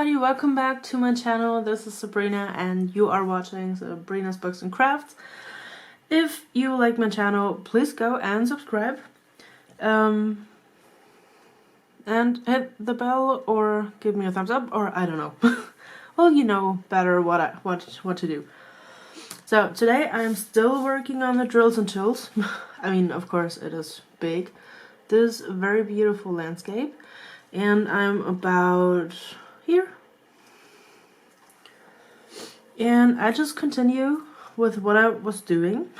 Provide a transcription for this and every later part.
everybody, welcome back to my channel. This is Sabrina and you are watching Sabrina's Books and Crafts. If you like my channel, please go and subscribe. And hit the bell or give me a thumbs up, or I don't know. Well, you know better what to do. So today I'm still working on the drills and tools. I mean, of course it is big. This very beautiful landscape. And I'm about here. And I just continue with what I was doing.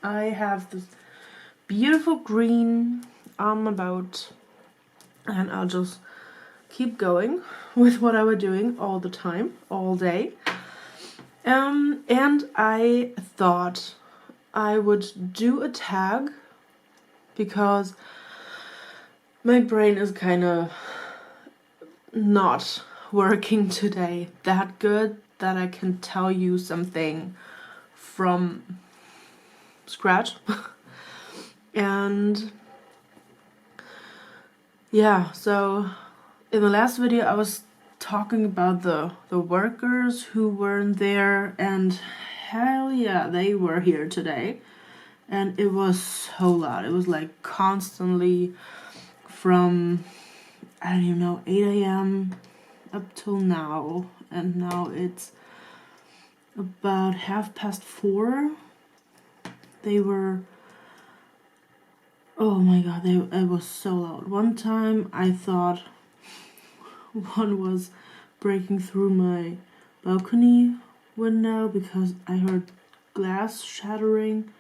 I have this beautiful green on my boat. And I'll just keep going with what I was doing all the time, all day. And I thought I would do a tag because my brain is kind of not working today that good that I can tell you something from scratch. And yeah, so in the last video I was talking about the workers who weren't there, and hell yeah, they were here today. And it was so loud. It was like constantly from, I don't even know, 8 a.m. up till now. And now it's about 4:30. They were, oh my god, it was so loud. One time I thought one was breaking through my balcony window because I heard glass shattering.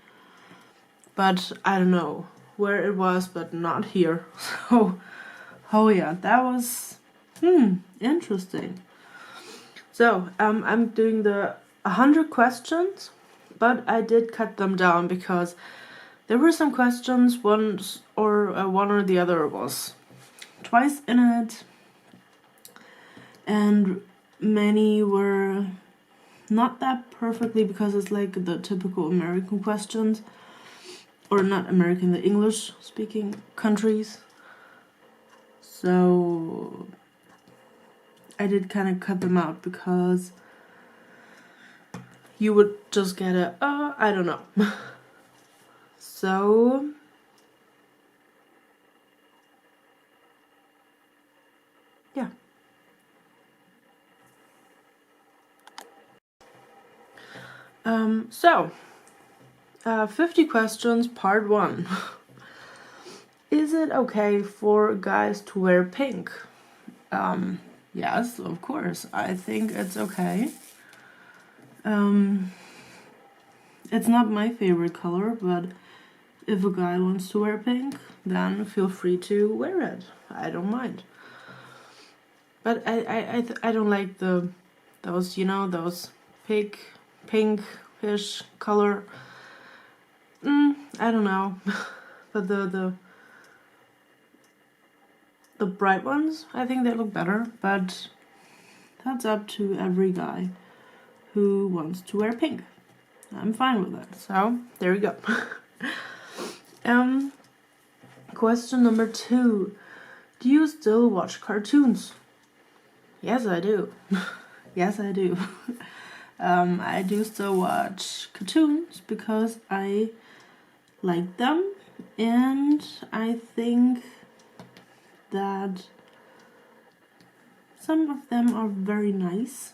But I don't know where it was, but not here. So, oh yeah, that was interesting. So I'm doing the 100 questions, but I did cut them down because there were some questions, one or the other was twice in it, and many were not that perfectly because it's like the typical American questions. Or not American, the English-speaking countries. So I did kind of cut them out because you would just get a, I don't know. So yeah. So 50 questions, part 1. Is it okay for guys to wear pink? Yes, of course. I think it's okay. It's not my favorite color, but if a guy wants to wear pink, then feel free to wear it. I don't mind. But I don't like those, you know, those pinkish color. I don't know, but the bright ones, I think they look better, but that's up to every guy who wants to wear pink. I'm fine with it, so there we go. Question number 2. Do you still watch cartoons? Yes, I do. Yes, I do. I do still watch cartoons because I like them, and I think that some of them are very nice,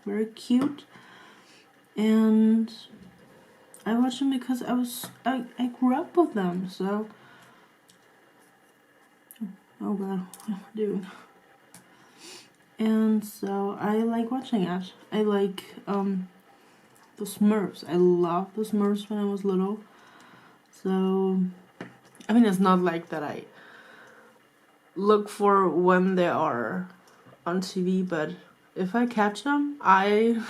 very cute, and I watch them because I grew up with them. So oh god, what am I doing? And so I like watching it. I like the Smurfs. I loved the Smurfs when I was little. So, I mean, it's not like that I look for when they are on TV, but if I catch them, I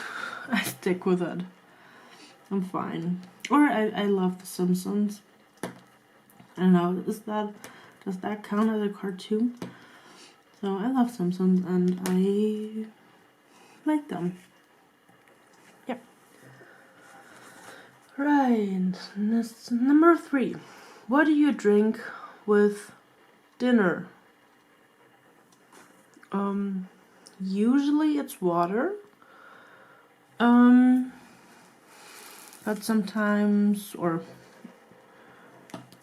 stick with it. I'm fine. Or I love The Simpsons. I don't know, does that count as a cartoon? So I love Simpsons and I like them. Yep. Right, number 3. What do you drink with dinner? Usually it's water. But sometimes, or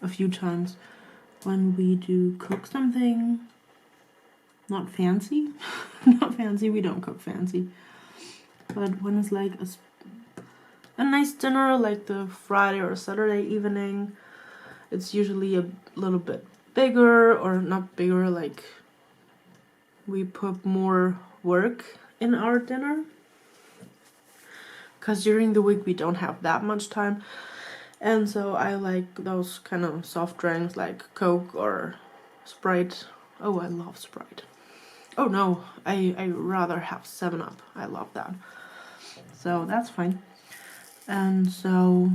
a few times, when we do cook something not fancy, not fancy, we don't cook fancy, but when it's like a nice dinner, like the Friday or Saturday evening, it's usually a little bit bigger, or not bigger, like we put more work in our dinner, because during the week we don't have that much time. And so I like those kind of soft drinks like Coke or Sprite. Oh, I love Sprite. Oh no, I rather have 7-Up. I love that. So that's fine. And so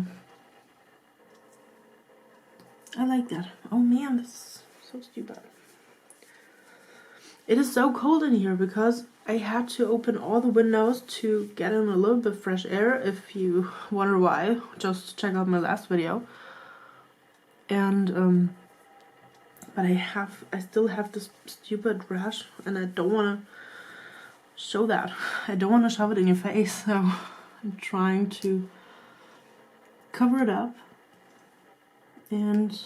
I like that. Oh man, this is so stupid. It is so cold in here because I had to open all the windows to get in a little bit fresh air. If you wonder why, just check out my last video. And but I still have this stupid rash, and I don't want to show that. I don't want to shove it in your face, so I'm trying to cover it up and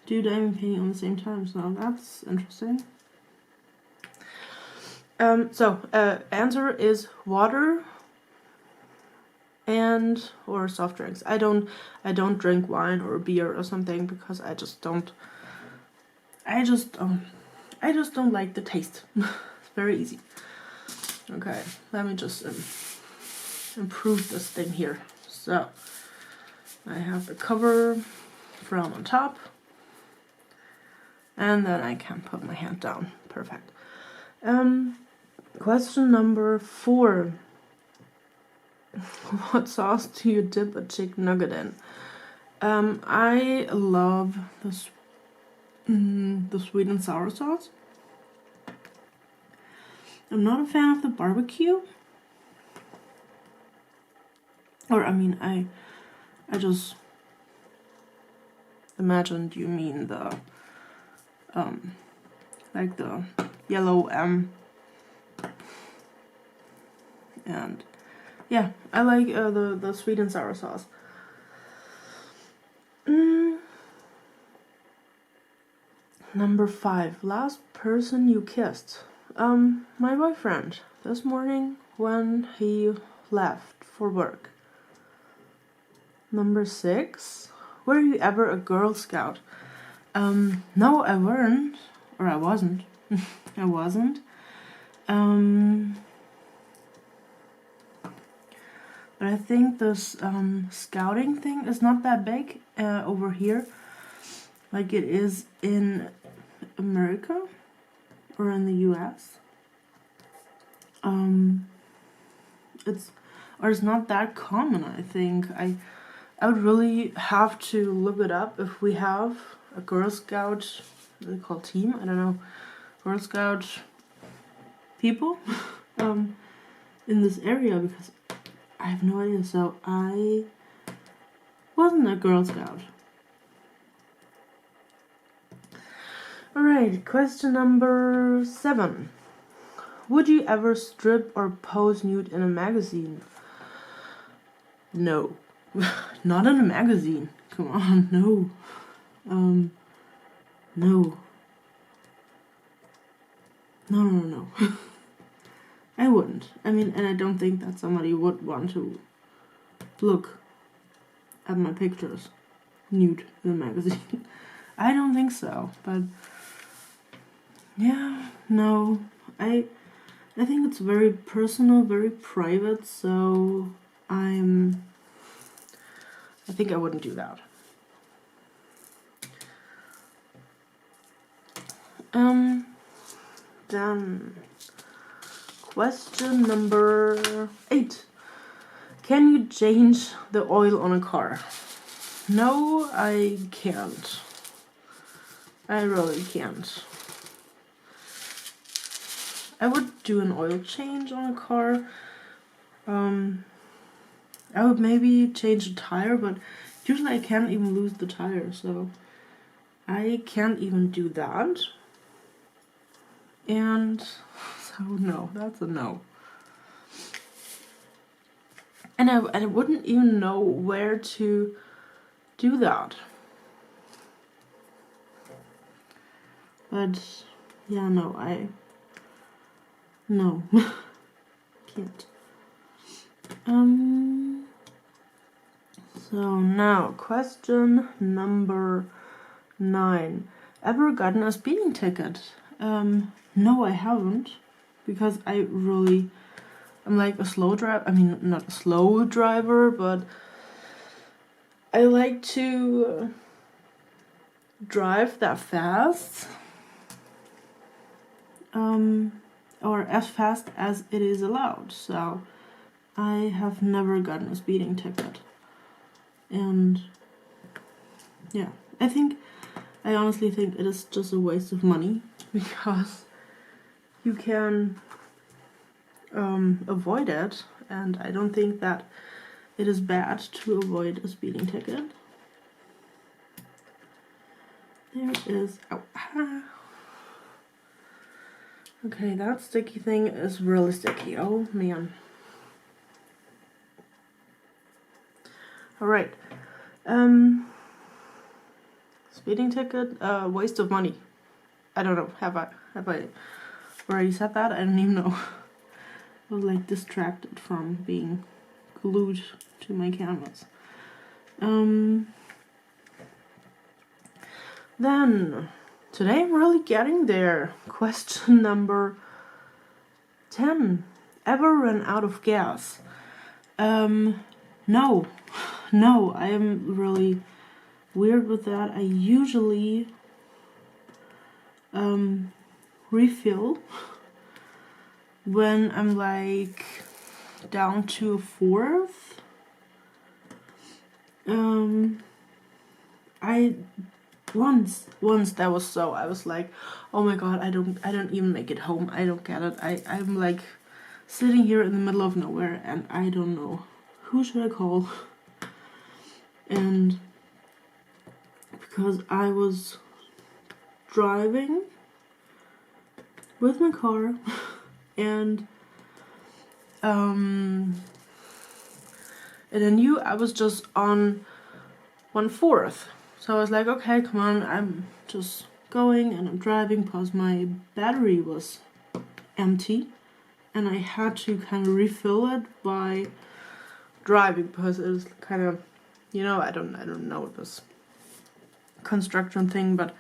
do diamond painting on the same time. So that's interesting. Answer is water and or soft drinks. I don't drink wine or beer or something because I just don't like the taste. It's very easy. Okay, let me just improve this thing here. So I have the cover from on top, and then I can put my hand down. Perfect. Question number 4. What sauce do you dip a chicken nugget in? I love the sweet and sour sauce. I'm not a fan of the barbecue. Or I mean, I just imagined you mean the like the yellow M. And yeah, I like the sweet and sour sauce. Number 5. Last person you kissed. My boyfriend. This morning when he left for work. Number 6. Were you ever a Girl Scout? No, I weren't. Or I wasn't. I wasn't. But I think this scouting thing is not that big over here, like it is in America or in the US. It's not that common. I think I would really have to look it up if we have a Girl Scout. What they call team? I don't know. Girl Scout people in this area, because I have no idea. So I wasn't a Girl Scout. Alright, question number 7. Would you ever strip or pose nude in a magazine? No. Not in a magazine. Come on, no. No. No. I wouldn't. I mean, and I don't think that somebody would want to look at my pictures nude in a magazine. I don't think so, but yeah, no. I think it's very personal, very private, so I think I wouldn't do that. Then question number 8. Can you change the oil on a car? No, I can't. I really can't. I would do an oil change on a car. I would maybe change a tire, but usually I can't even lose the tire, so I can't even do that. And so So no, that's a no. And I wouldn't even know where to do that. But yeah, no, no. Can't. So now, question number 9. Ever gotten a speeding ticket? No, I haven't, because I'm like a slow driver. I mean, not a slow driver, but I like to drive that fast, or as fast as it is allowed. So I have never gotten a speeding ticket. And yeah, I honestly think it is just a waste of money, because you can avoid it, and I don't think that it is bad to avoid a speeding ticket. There is, oh, okay, that sticky thing is really sticky, oh man. Alright, speeding ticket, waste of money. I don't know, have I already said that? I don't even know. I was like distracted from being glued to my canvas. Then, today I'm really getting there. Question number 10. Ever run out of gas? No, I am really weird with that. I usually refill when I'm like down to a fourth. I once that was so, I was like, oh my god, I don't even make it home. I don't get it. I'm like sitting here in the middle of nowhere and I don't know who should I call. And because I was driving with my car and I knew I was just on 1/4. So I was like, okay, come on, I'm just going and I'm driving because my battery was empty and I had to kind of refill it by driving, because it was kind of, you know, I don't know this construction thing, but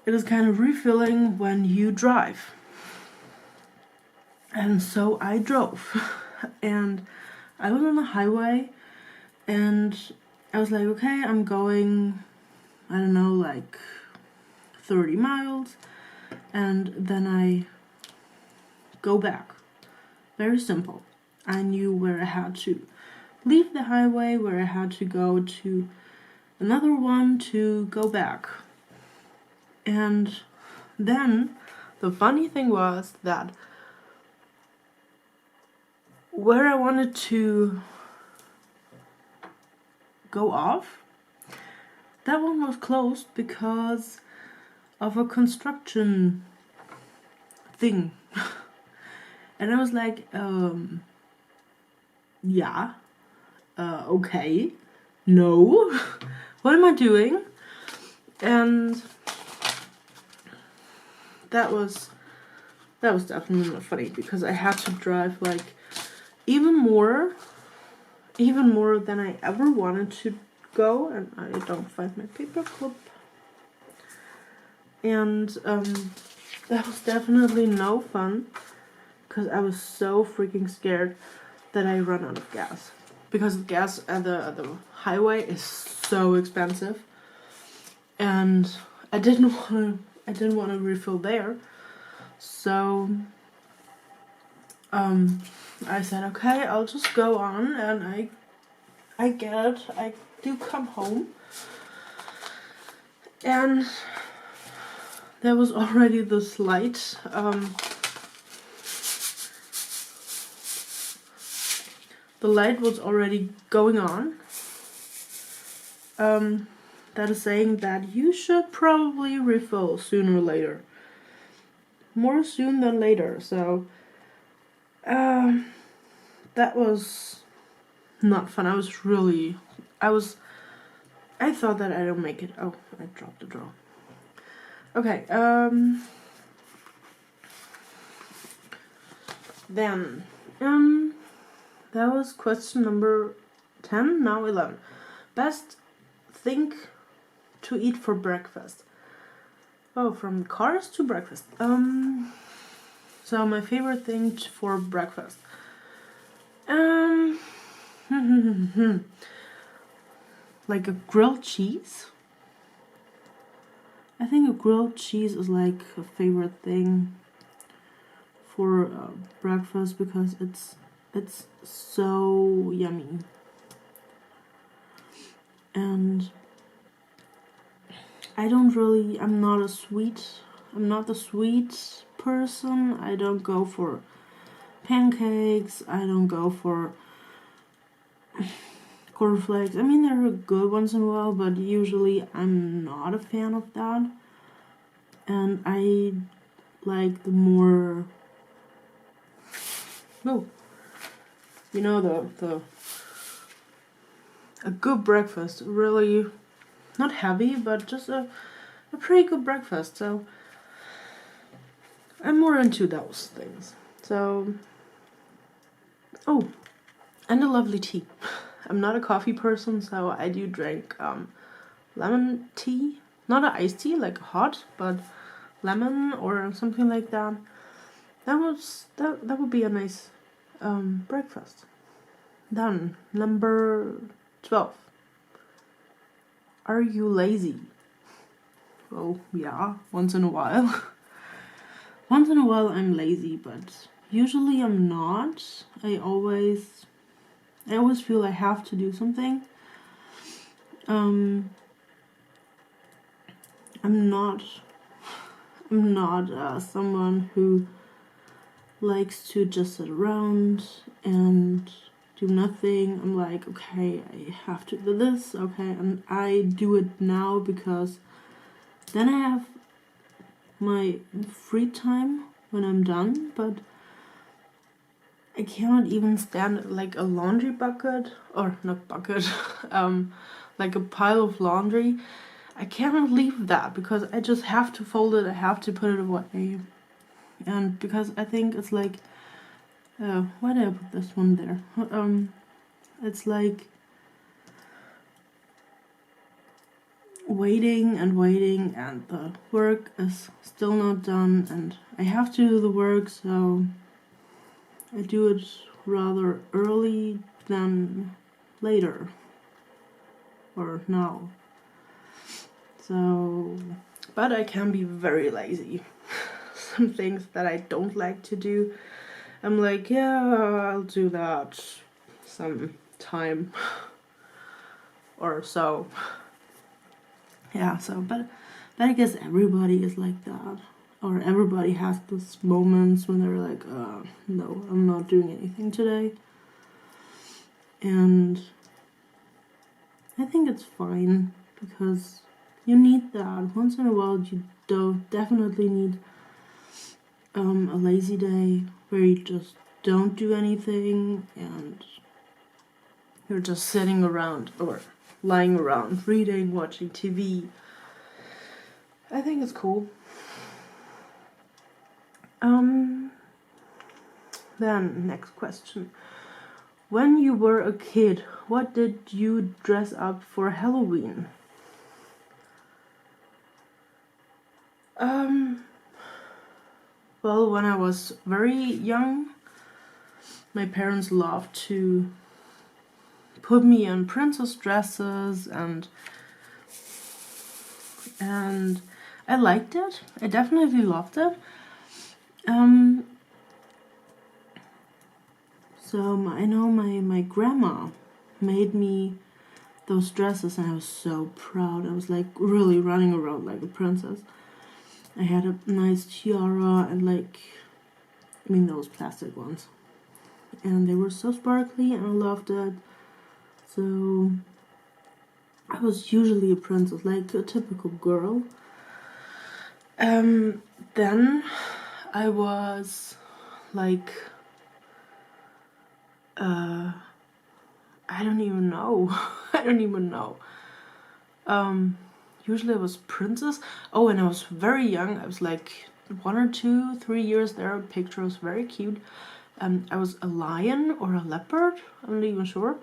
it is kind of refilling when you drive. And so I drove and I was on the highway and I was like, okay, I'm going, I don't know, like 30 miles, and then I go back. Very simple. I knew where I had to leave the highway, where I had to go to another one to go back. And then the funny thing was that where I wanted to go off, that one was closed because of a construction thing. And I was like, yeah, okay, no, what am I doing? And that was definitely not funny, because I had to drive like even more than I ever wanted to go, and I don't find my paper clip. And that was definitely no fun, because I was so freaking scared that I run out of gas, because gas at the highway is so expensive, and I didn't want to refill there. So I said, okay, I'll just go on, and I get it. I do come home, and there was already this light. The light was already going on. That is saying that you should probably refill sooner or later. more soon than later. So that was not fun. I thought that I don't make it. Oh, I dropped the draw. Okay, then, that was question number 10, now 11. Best thing to eat for breakfast. Oh, from cars to breakfast. So my favorite thing for breakfast. Like a grilled cheese. I think a grilled cheese is like a favorite thing for breakfast because it's so yummy. And I'm not the sweet person. I don't go for pancakes. I don't go for cornflakes. I mean, they're good once in a while, but usually I'm not a fan of that. And I like the more, a good breakfast. Really not heavy, but just a pretty good breakfast. So I'm more into those things. So, and a lovely tea. I'm not a coffee person, so I do drink lemon tea. Not an iced tea, like hot, but lemon or something like that. That would be a nice breakfast. Then, number 12. Are you lazy? Well, yeah, once in a while. Once in a while I'm lazy, but usually I'm not. I always feel I have to do something. I'm not someone who likes to just sit around and do nothing. I'm like, okay, I have to do this, okay, and I do it now because then I have my free time when I'm done, but I cannot even stand like a laundry bucket, or not bucket, like a pile of laundry. I cannot leave that because I just have to fold it, I have to put it away. And because I think it's like, why did I put this one there? It's like waiting and the work is still not done and I have to do the work, so I do it rather early than later or now. So, but I can be very lazy. Some things that I don't like to do, I'm like, yeah, I'll do that some time or so. Yeah, so, but I guess everybody is like that. Or everybody has those moments when they're like, no, I'm not doing anything today. And I think it's fine because you need that. Once in a while you definitely need a lazy day where you just don't do anything and you're just sitting around or lying around, reading, watching TV. I think it's cool. Then, next question. When you were a kid, what did you dress up for Halloween? Well, when I was very young, my parents loved to put me in princess dresses and I liked it. I definitely loved it. So I know my grandma made me those dresses and I was so proud. I was like really running around like a princess. I had a nice tiara and those plastic ones. And they were so sparkly and I loved it. So I was usually a princess, like a typical girl. Then I was like, I don't even know. I don't even know. Usually I was princess. Oh, and I was very young. I was like 1 or 2, 3 years there. Picture was very cute. I was a lion or a leopard. I'm not even sure.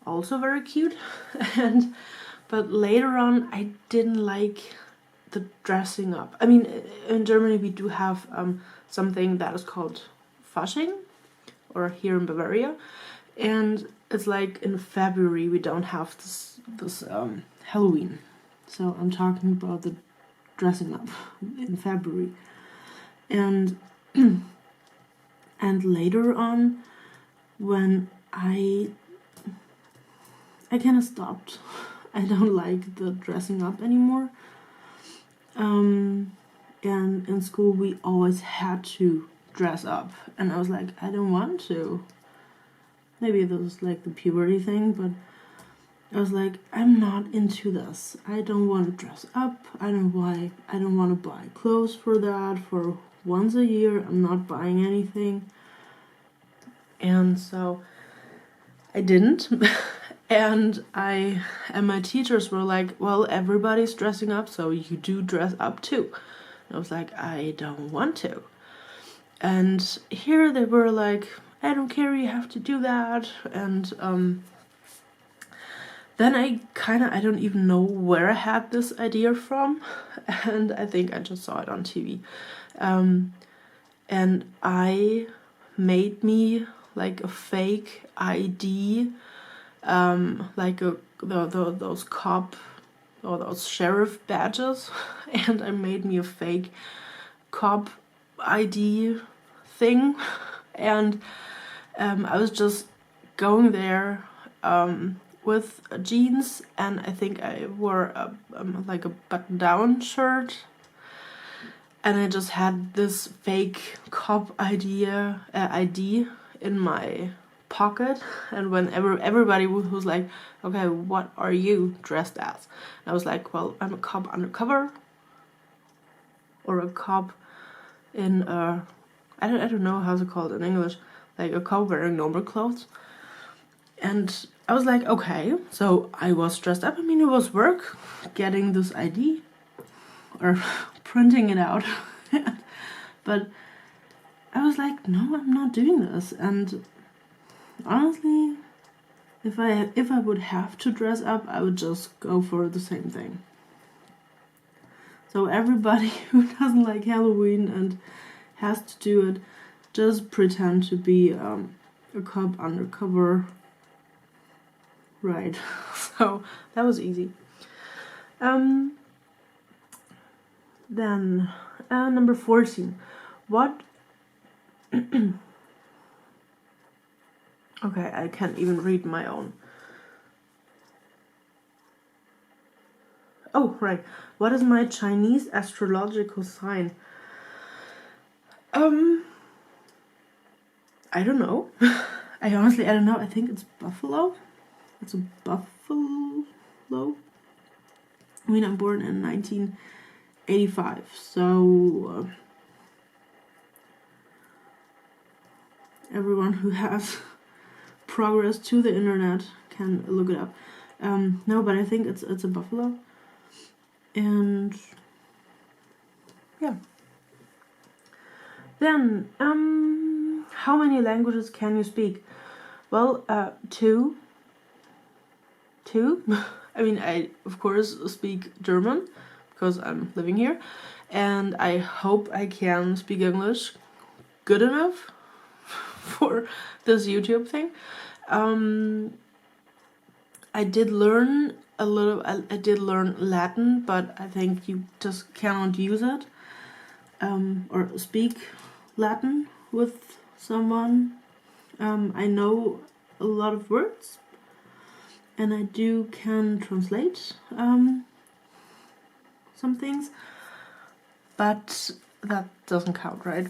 Also very cute. But later on, I didn't like the dressing up. I mean, in Germany we do have something that is called Fasching, or here in Bavaria, and it's like in February we don't have this Halloween. So I'm talking about the dressing up in February, and and later on when I kind of stopped. I don't like the dressing up anymore. And in school we always had to dress up, and I was like, I don't want to. Maybe it was like the puberty thing, but I was like, I'm not into this. I don't want to dress up. I don't want to buy clothes for that. For once a year, I'm not buying anything. And so I didn't. and my teachers were like, well, everybody's dressing up, so you do dress up too. And I was like, I don't want to. And here they were like, I don't care, you have to do that. And then I don't even know where I had this idea from, and I think I just saw it on TV. And I made me like a fake ID, like those cop or those sheriff badges, and I made me a fake cop ID thing, and I was just going there with jeans, and I think I wore like a button-down shirt, and I just had this fake cop ID in my pocket. And whenever everybody was like, okay, what are you dressed as? And I was like, well, I'm a cop undercover, or a cop in I don't know how's it called in English, like a cop wearing normal clothes. And I was like, okay, so I was dressed up. I mean, it was work getting this ID or printing it out. But I was like, no, I'm not doing this. And honestly, if I would have to dress up, I would just go for the same thing. So everybody who doesn't like Halloween and has to do it, just pretend to be a cop undercover. Right. So that was easy. Then number 14. What? Okay, I can't even read my own. Oh, right. What is my Chinese astrological sign? I don't know. I don't know. I think it's Buffalo. It's a buffalo. I mean, I'm born in 1985, so everyone who has progress to the internet can look it up. No, but I think it's a buffalo. And yeah. Then, how many languages can you speak? Well, 2. 2. I mean, I of course speak German because I'm living here, and I hope I can speak English good enough for this YouTube thing. I did learn a little. I did learn Latin, but I think you just cannot use it or speak Latin with someone. I know a lot of words, and I can translate some things, but that doesn't count, right?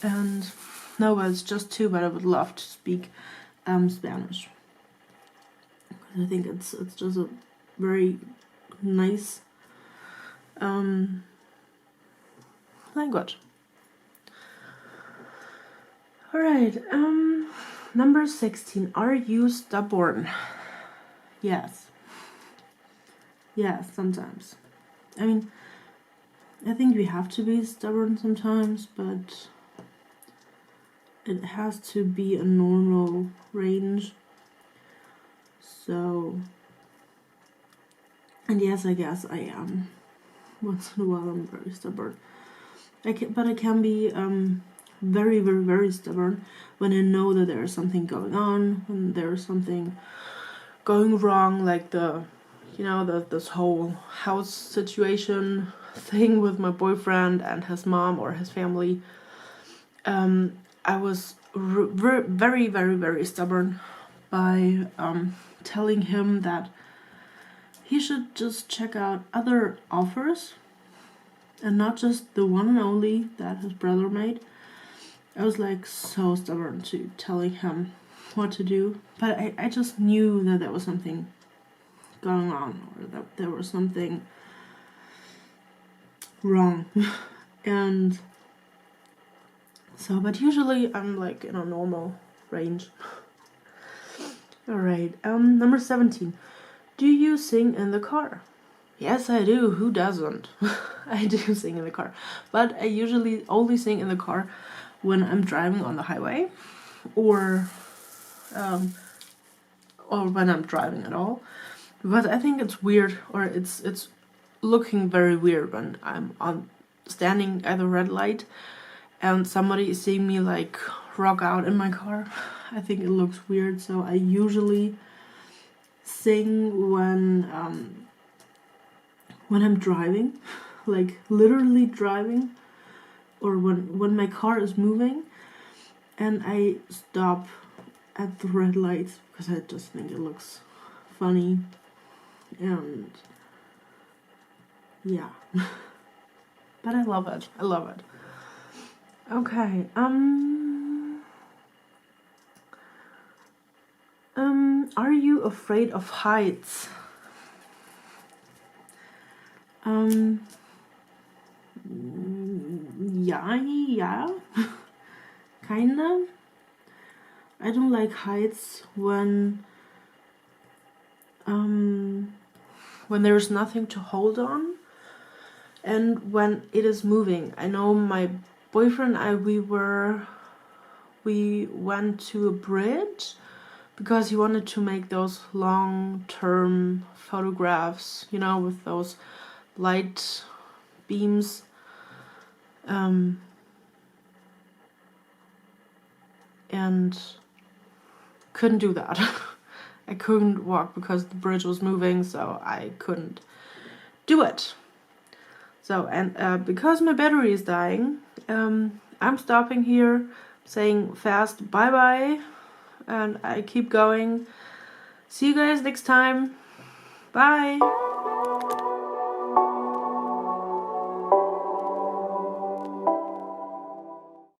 And no, but it's just 2, but I would love to speak Spanish. I think it's just a very nice language. Alright, number 16. Are you stubborn? Yes. Yes, sometimes. I mean, I think we have to be stubborn sometimes, but it has to be a normal range. So, and yes, I guess I am. Once in a while I'm very stubborn. But I can be very, very, very stubborn when I know that there is something going on, when there is something going wrong, like this whole house situation thing with my boyfriend and his mom or his family. I was very, very, very stubborn by telling him that he should just check out other offers and not just the one and only that his brother made. I was like so stubborn to telling him what to do, but I just knew that there was something going on, or that there was something wrong. And so, but usually I'm like in a normal range. Alright, number 17. Do you sing in the car? Yes, I do. Who doesn't? I do sing in the car. But I usually only sing in the car when I'm driving on the highway, or when I'm driving at all. Because I think it's weird, or it's looking very weird when I'm standing at a red light and somebody is seeing me like rock out in my car. I think it looks weird, so I usually sing when I'm driving, like literally driving, or when my car is moving and I stop at the red lights because I just think it looks funny. And yeah. But I love it. I love it. Okay. Are you afraid of heights? Yeah. Kinda. I don't like heights when there's nothing to hold on and when it is moving. I know my boyfriend and I, we went to a bridge because he wanted to make those long-term photographs, with those light beams. And couldn't do that. I couldn't walk because the bridge was moving, so I couldn't do it. So, and because my battery is dying, I'm stopping here, saying fast bye-bye, and I keep going. See you guys next time. Bye!